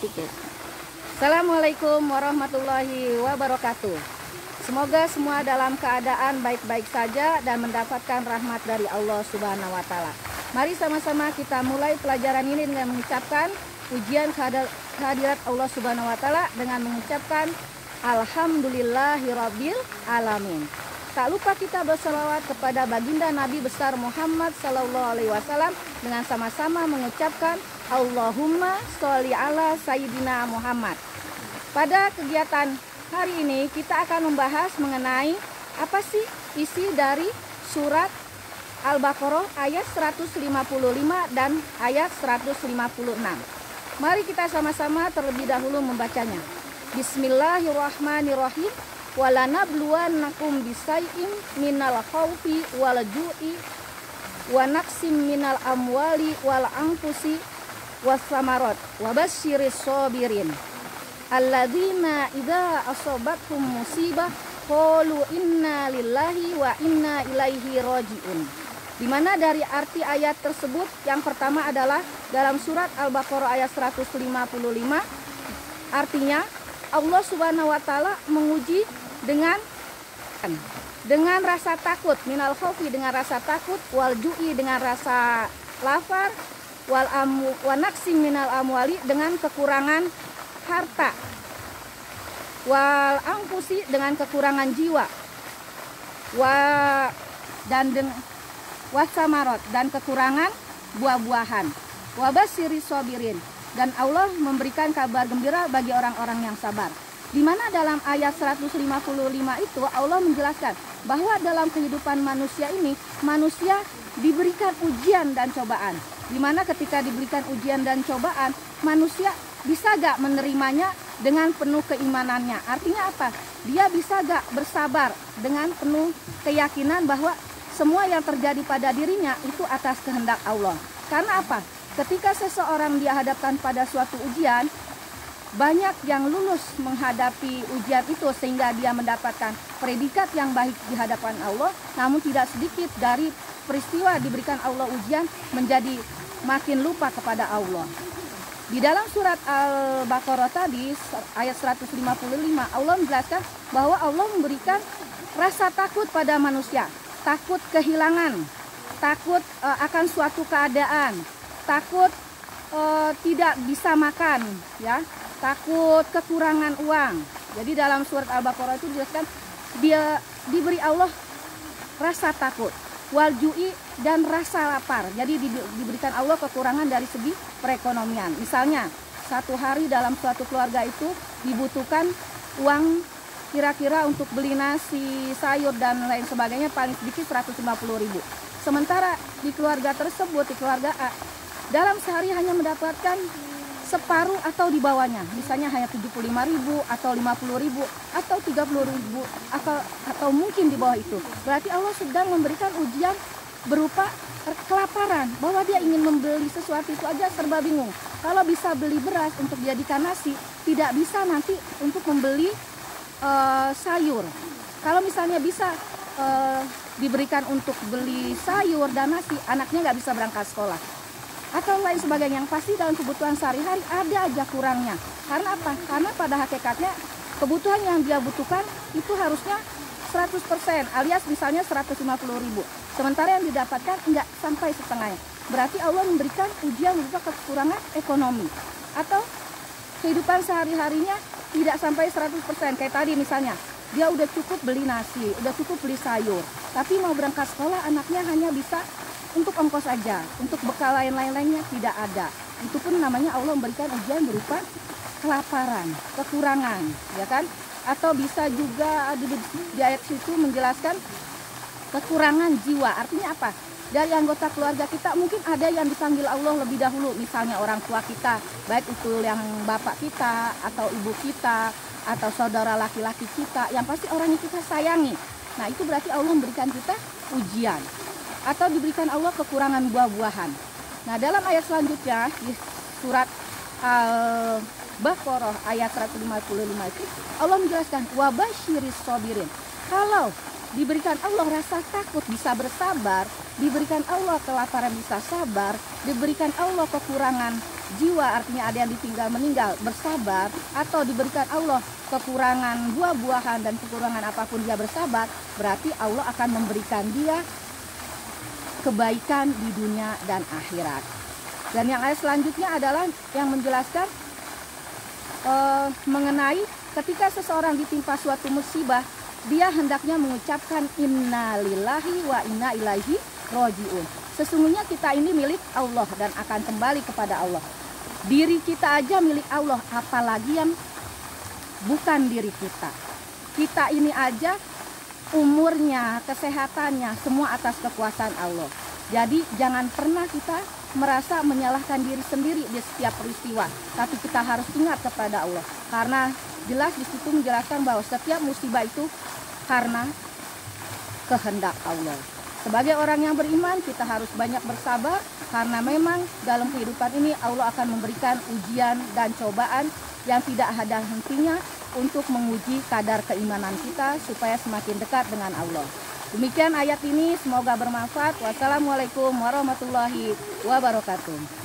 tutup. Assalamualaikum warahmatullahi wabarakatuh. Semoga semua dalam keadaan baik-baik saja dan mendapatkan rahmat dari Allah Subhanahu wa Ta'ala. Mari sama-sama kita mulai pelajaran ini dengan mengucapkan pujian kehadirat Allah Subhanahu wa Ta'ala dengan mengucapkan Alhamdulillahirabbil alamin. Tak lupa kita berselawat kepada baginda Nabi besar Muhammad sallallahu alaihi wasallam dengan sama-sama mengucapkan Allahumma sholli ala sayyidina Muhammad. Pada kegiatan hari ini kita akan membahas mengenai apa sih isi dari surat Al-Baqarah ayat 155 dan ayat 156. Mari kita sama-sama terlebih dahulu membacanya. Bismillahirrahmanirrahim. Walanabluwannakum bisai'im minal khaufi wal ju'i wa naqsim minal amwali wal anfusi was samarat wa basyiris sabirin alladzina idza asabathum musibah qalu inna lillahi wa inna ilaihi raji'un. Di mana dari arti ayat tersebut yang pertama adalah dalam surat Al-Baqarah ayat 155, artinya Allah Subhanahu wa Ta'ala menguji dengan rasa takut, minal khaufi dengan rasa takut, wal ju'i dengan rasa lapar, wa naqsim minal amwali dengan kekurangan harta, wal anfusi dengan kekurangan jiwa, wasamarot dan kekurangan buah-buahan, wabasyiris sabirin, dan Allah memberikan kabar gembira bagi orang-orang yang sabar. Di mana dalam ayat 155 itu Allah menjelaskan bahwa dalam kehidupan manusia ini manusia diberikan ujian dan cobaan. Di mana ketika diberikan ujian dan cobaan, manusia bisa gak menerimanya dengan penuh keimanannya. Artinya apa? Dia bisa gak bersabar dengan penuh keyakinan bahwa semua yang terjadi pada dirinya itu atas kehendak Allah. Karena apa? Ketika seseorang dihadapkan pada suatu ujian, banyak yang lulus menghadapi ujian itu sehingga dia mendapatkan predikat yang baik di hadapan Allah. Namun tidak sedikit dari peristiwa diberikan Allah ujian menjadi makin lupa kepada Allah. Di dalam surat Al-Baqarah tadi ayat 155 Allah menjelaskan bahwa Allah memberikan rasa takut pada manusia. Takut kehilangan, takut akan suatu keadaan, takut tidak bisa makan, ya, takut kekurangan uang. Jadi dalam surat Al-Baqarah itu dijelaskan dia diberi Allah rasa takut, wal ju'i dan rasa lapar. Jadi diberikan Allah kekurangan dari segi perekonomian. Misalnya satu hari dalam suatu keluarga itu dibutuhkan uang kira-kira untuk beli nasi, sayur dan lain sebagainya paling sedikit 150.000. Sementara di keluarga tersebut, di keluarga A, dalam sehari hanya mendapatkan separuh atau di bawahnya, misalnya hanya 75.000 atau 50.000 atau 30.000 atau mungkin di bawah itu. Berarti Allah sedang memberikan ujian berupa kelaparan, bahwa dia ingin membeli sesuatu itu aja serba bingung. Kalau bisa beli beras untuk dijadikan nasi, tidak bisa nanti untuk membeli sayur. Kalau misalnya bisa diberikan untuk beli sayur dan nasi, anaknya nggak bisa berangkat sekolah atau lain sebagainya. Yang pasti dalam kebutuhan sehari-hari ada aja kurangnya. Karena apa? Karena pada hakikatnya kebutuhan yang dia butuhkan itu harusnya 100% alias misalnya 150.000. Sementara yang didapatkan enggak sampai setengahnya. Berarti Allah memberikan ujian berupa kekurangan ekonomi. Atau kehidupan sehari-harinya tidak sampai 100%. Kayak tadi misalnya, dia udah cukup beli nasi, udah cukup beli sayur. Tapi mau berangkat sekolah anaknya hanya bisa untuk ongkos aja, untuk bekal lain-lainnya tidak ada. Itu pun namanya Allah memberikan ujian berupa kelaparan, kekurangan, ya kan? Atau bisa juga di ayat situ menjelaskan kekurangan jiwa. Artinya apa? Dari anggota keluarga kita mungkin ada yang dipanggil Allah lebih dahulu, misalnya orang tua kita, baik itu yang bapak kita atau ibu kita atau saudara laki-laki kita, yang pasti orang yang kita sayangi. Nah, itu berarti Allah memberikan kita ujian. Atau diberikan Allah kekurangan buah-buahan. Nah, dalam ayat selanjutnya di surat Al-Baqarah ayat 155 itu Allah menjelaskan wabasyiris sabirin. Kalau diberikan Allah rasa takut bisa bersabar, diberikan Allah kelaparan bisa sabar, diberikan Allah kekurangan jiwa, artinya ada yang ditinggal meninggal bersabar, atau diberikan Allah kekurangan buah-buahan dan kekurangan apapun dia bersabar, berarti Allah akan memberikan dia kebaikan di dunia dan akhirat. Dan yang ayat selanjutnya adalah yang menjelaskan mengenai ketika seseorang ditimpa suatu musibah, dia hendaknya mengucapkan innalillahi wa inna ilaihi rojiun. Sesungguhnya kita ini milik Allah dan akan kembali kepada Allah. Diri kita aja milik Allah, apalagi yang bukan diri kita. Kita ini aja umurnya, kesehatannya, semua atas kekuasaan Allah. Jadi jangan pernah kita merasa menyalahkan diri sendiri di setiap peristiwa, tapi kita harus ingat kepada Allah, karena jelas di situ menjelaskan bahwa setiap musibah itu karena kehendak Allah. Sebagai orang yang beriman, kita harus banyak bersabar, karena memang dalam kehidupan ini Allah akan memberikan ujian dan cobaan yang tidak ada hentinya untuk menguji kadar keimanan kita supaya semakin dekat dengan Allah. Demikian ayat ini, semoga bermanfaat. Wassalamualaikum warahmatullahi wabarakatuh.